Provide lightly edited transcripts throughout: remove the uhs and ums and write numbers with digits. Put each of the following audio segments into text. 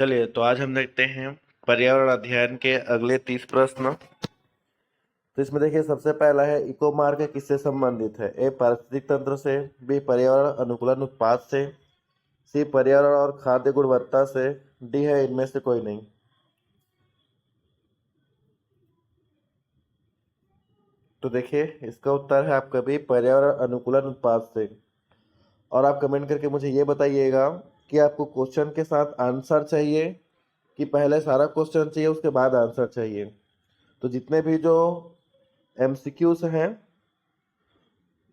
चलिए तो आज हम देखते हैं पर्यावरण अध्ययन के अगले 30 प्रश्न। तो इसमें देखिए सबसे पहला है इको मार्ग किससे संबंधित है। ए पारिस्थितिक तंत्र से, बी पर्यावरण अनुकूलन उत्पाद से, सी पर्यावरण और खाद्य गुणवत्ता से, डी है इनमें से कोई नहीं। तो देखिए इसका उत्तर है आपका बी पर्यावरण अनुकूलन उत्पाद से। और आप कमेंट करके मुझे ये बताइएगा कि आपको क्वेश्चन के साथ आंसर चाहिए कि पहले सारा क्वेश्चन चाहिए उसके बाद आंसर चाहिए। तो जितने भी जो एमसीक्यूज हैं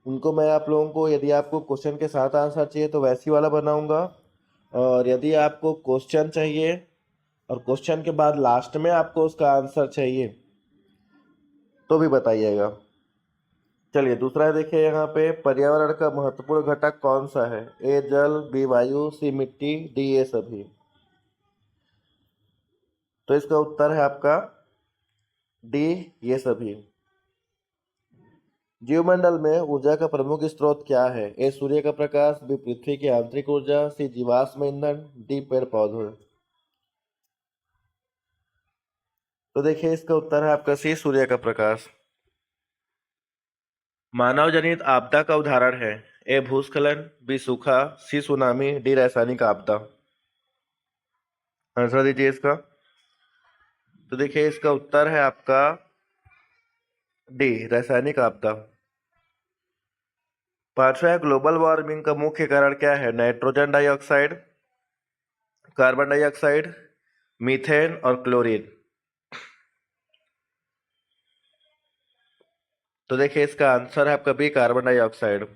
उनको मैं आप लोगों को, यदि आपको क्वेश्चन के साथ आंसर चाहिए तो वैसी वाला बनाऊंगा, और यदि आपको क्वेश्चन चाहिए और क्वेश्चन के बाद लास्ट में आपको उसका आंसर चाहिए तो भी बताइएगा। चलिए दूसरा देखिए यहाँ पे पर्यावरण का महत्वपूर्ण घटक कौन सा है। ए जल, बी वायु, सी मिट्टी, डी ये सभी। तो इसका उत्तर है आपका डी ये सभी। जीवमंडल में ऊर्जा का प्रमुख स्रोत क्या है। ए सूर्य का प्रकाश, बी पृथ्वी की आंतरिक ऊर्जा, सी जीवाश्म ईंधन, डी पेड़ पौधे। तो देखिए इसका उत्तर है आपका सी सूर्य का प्रकाश। मानव जनित आपदा का उदाहरण है। ए भूस्खलन, बी सूखा, सी सुनामी, डी रासायनिक आपदा। आंसर दीजिए इसका। तो देखिए इसका उत्तर है आपका डी रासायनिक आपदा। पांचवा है ग्लोबल वार्मिंग का मुख्य कारण क्या है। Nitrogen dioxide, carbon dioxide, methane और क्लोरीन। तो देखिए इसका आंसर है आपका बी कार्बन डाइऑक्साइड।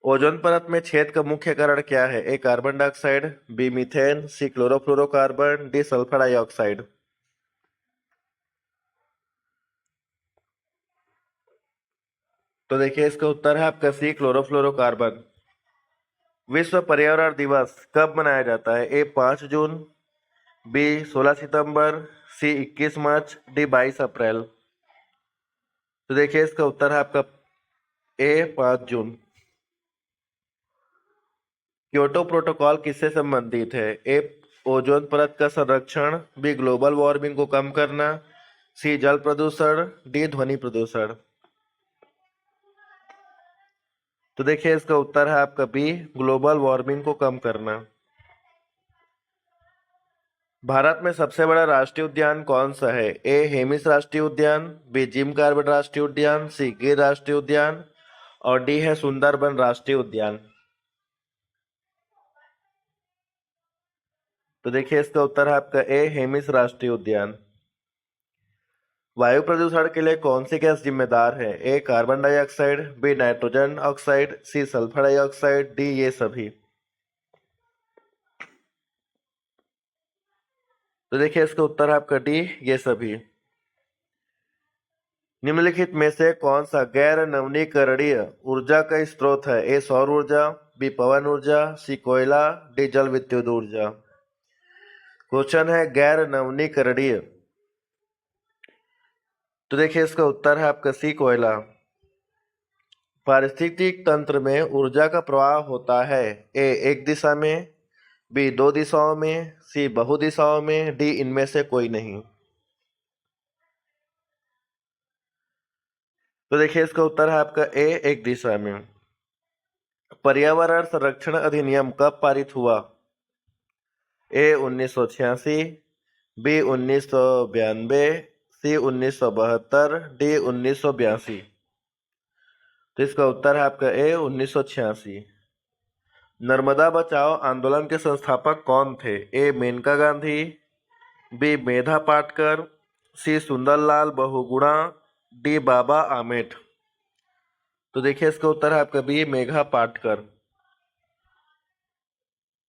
ओजोन परत में छेद का मुख्य कारण क्या है। A carbon dioxide, B methane, C chlorofluorocarbon, D sulphur dioxide. तो देखिए इसका उत्तर है आपका सी क्लोरोफ्लोरोकार्बन। विश्व पर्यावरण दिवस कब मनाया जाता है। ए 5 जून, बी 16 सितंबर, सी 21 मार्च, डी 22 अप्रैल। तो देखिए इसका उत्तर है आपका ए 5 जून। क्योटो प्रोटोकॉल किससे संबंधित है। ए ओजोन परत का संरक्षण, बी ग्लोबल वार्मिंग को कम करना, सी जल प्रदूषण, डी ध्वनि प्रदूषण। तो देखिए इसका उत्तर है आपका बी ग्लोबल वार्मिंग को कम करना। भारत में सबसे बड़ा राष्ट्रीय उद्यान कौन सा है। ए हेमिस राष्ट्रीय उद्यान, बी जिम कार्बेट राष्ट्रीय उद्यान, सी गिर राष्ट्रीय उद्यान और डी है सुंदरबन राष्ट्रीय उद्यान। तो देखिए इसका उत्तर है आपका ए हेमिस राष्ट्रीय उद्यान। वायु प्रदूषण के लिए कौन सी गैस जिम्मेदार है। A carbon dioxide, B nitrogen oxide, C sulphur dioxide, D ये सभी। तो देखिए इसका उत्तर है आपका डी ये सभी। निम्नलिखित में से कौन सा गैर नवीकरणीय ऊर्जा का स्रोत है। ए सौर ऊर्जा, बी पवन ऊर्जा, सी कोयला, डी जल विद्युत ऊर्जा। क्वेश्चन है गैर नवीकरणीय। तो देखिए इसका उत्तर है आपका सी कोयला। पारिस्थितिक तंत्र में ऊर्जा का प्रवाह होता है। ए एक दिशा में, बी 2 दिशाओं में, सी बहुदिशाओं में, डी इनमें से कोई नहीं। तो देखिए इसका उत्तर है आपका ए एक दिशा में। पर्यावरण संरक्षण अधिनियम कब पारित हुआ। ए 1986, बी 1992, सी 1972, डी 1982। तो इसका उत्तर है आपका ए 1986। नर्मदा बचाओ आंदोलन के संस्थापक कौन थे। ए मेनका गांधी, बी मेधा पाटकर, सी सुंदरलाल बहुगुणा, डी बाबा आमेट। तो देखिए इसका उत्तर है आपका बी मेघा पाटकर।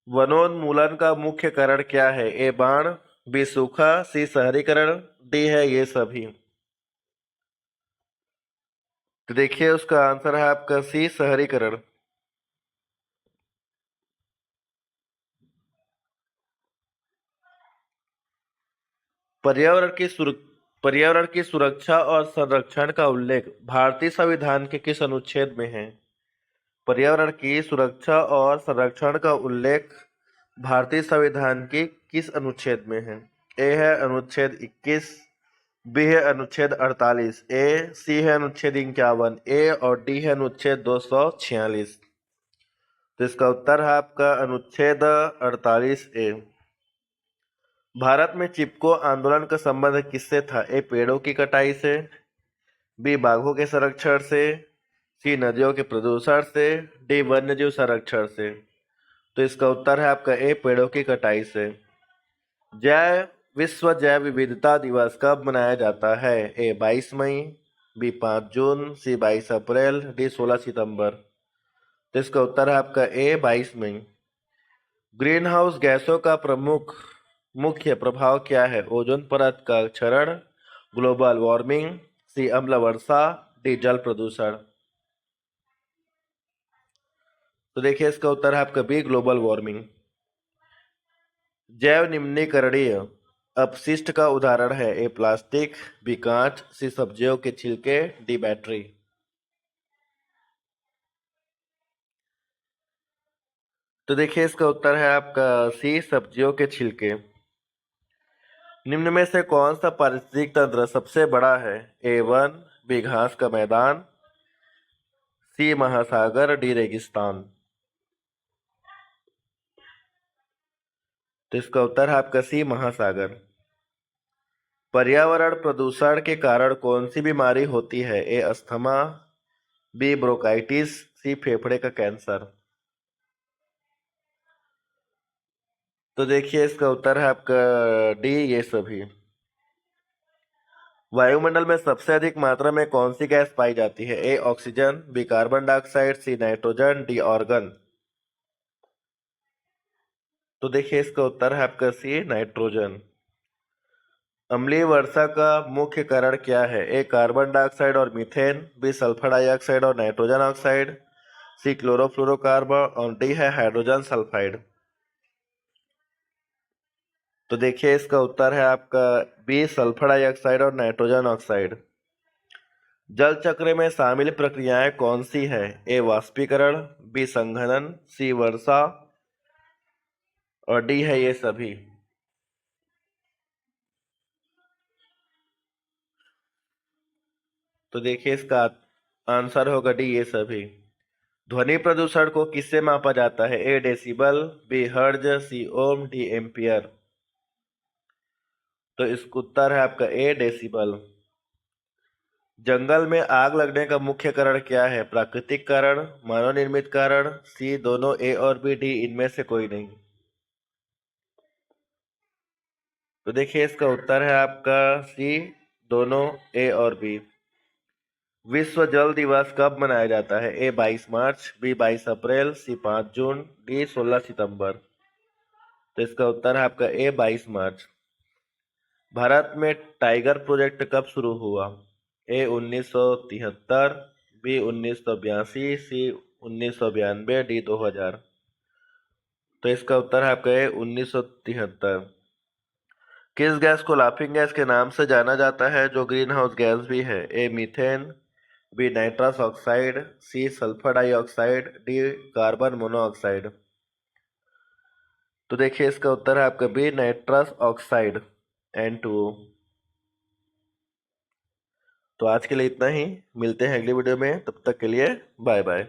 वनोन्मूलन का मुख्य कारण क्या है। ए बाढ़, बी सूखा, सी शहरीकरण, डी है ये सभी। तो देखिए उसका आंसर है आपका सी शहरीकरण। पर्यावरण की सुरक्षा और संरक्षण का उल्लेख भारतीय संविधान के किस अनुच्छेद में है। पर्यावरण की सुरक्षा और संरक्षण का उल्लेख भारतीय संविधान के किस अनुच्छेद में है? ए है अनुच्छेद 21, बी है अनुच्छेद 48, सी है अनुच्छेद 51, ए और डी है अनुच्छेद 246। तो इसका उत्तर है आपका अनुच्छेद 48 ए। भारत में चिपको आंदोलन का संबंध किससे था? ए पेड़ों की कटाई से, बी बाघों के संरक्षण से, सी नदियों के प्रदूषण से, डी वन्यजीव संरक्षण से। तो इसका उत्तर है आपका ए पेड़ों की कटाई से। विश्व जैव विविधता दिवस कब मनाया जाता है? ए 22 मई, बी 5 जून, सी 22 अप्रैल, डी 16 सितंबर। तो इसका उत्तर है आपका ए 22 मई। ग्रीन हाउस गैसों का मुख्य प्रभाव क्या है? ओजोन परत का क्षरण, ग्लोबल वार्मिंग, सी अम्ल वर्षा, डी जल प्रदूषण। तो देखिए इसका उत्तर है आपका बी ग्लोबल वार्मिंग। जैव निम्नीकरणीय अपशिष्ट का उदाहरण है? ए प्लास्टिक, बी कांच, सी सब्जियों के छिलके, डी बैटरी। तो देखिए इसका उत्तर है आपका सी सब्जियों के छिलके। निम्न में से कौन सा पारिस्थितिक तंत्र सबसे बड़ा है? ए वन, बी घास का मैदान, सी महासागर, डी रेगिस्तान। तो इसका उत्तर है आपका सी महासागर। पर्यावरण प्रदूषण के कारण कौन सी बीमारी होती है? ए अस्थमा, बी ब्रोंकाइटिस, सी फेफड़े का कैंसर। तो देखिए इसका उत्तर है आपका डी ये सभी। वायुमंडल में सबसे अधिक मात्रा में कौन सी गैस पाई जाती है? A oxygen, B carbon dioxide, C nitrogen, D argon. तो देखिए इसका उत्तर है आपका सी नाइट्रोजन। अम्लीय वर्षा का मुख्य कारण क्या है? ए कार्बन डाइऑक्साइड और मीथेन, बी सल्फर डाइऑक्साइड और नाइट्रोजन ऑक्साइड, सी क्लोरोफ्लोरोकार्बन और डी है हाइड्रोजन सल्फाइड। तो देखिए इसका उत्तर है आपका बी सल्फर डाइऑक्साइड और नाइट्रोजन ऑक्साइड। जल चक्र में शामिल प्रक्रियाएं कौन सी है? ए वाष्पीकरण, बी संघनन, सी वर्षा और डी है ये सभी। तो देखिए इसका आंसर होगा डी ये सभी। ध्वनि प्रदूषण को किससे मापा जाता है? ए डेसिबल, बी हर्ज, सी ओम, डी एम्पियर। तो इसका उत्तर है आपका ए डेसिबल। जंगल में आग लगने का मुख्य कारण क्या है? प्राकृतिक कारण, मानव निर्मित कारण, सी दोनों, ए और बी, डी इनमें से कोई नहीं। तो देखिए इसका उत्तर है आपका सी दोनों, ए और बी। विश्व जल दिवस कब मनाया जाता है? ए 22 मार्च, बी 22 अप्रैल, सी 5 जून, डी 16 सितंबर। तो इसका उत्तर है आपका ए 22 मार्च। भारत में टाइगर प्रोजेक्ट कब शुरू हुआ? ए 1973, बी 1982, सी 1992, डी 2000। तो इसका उत्तर है आपका ए 1973। किस गैस को लाफिंग गैस के नाम से जाना जाता है जो ग्रीन हाउस गैस भी है? A methane, B nitrous oxide, C sulphur dioxide, D carbon monoxide. तो देखिए इसका उत्तर है आपका बी नाइट्रस ऑक्साइड N2O। तो आज के लिए इतना ही, मिलते हैं अगली वीडियो में, तब तक के लिए बाय बाय।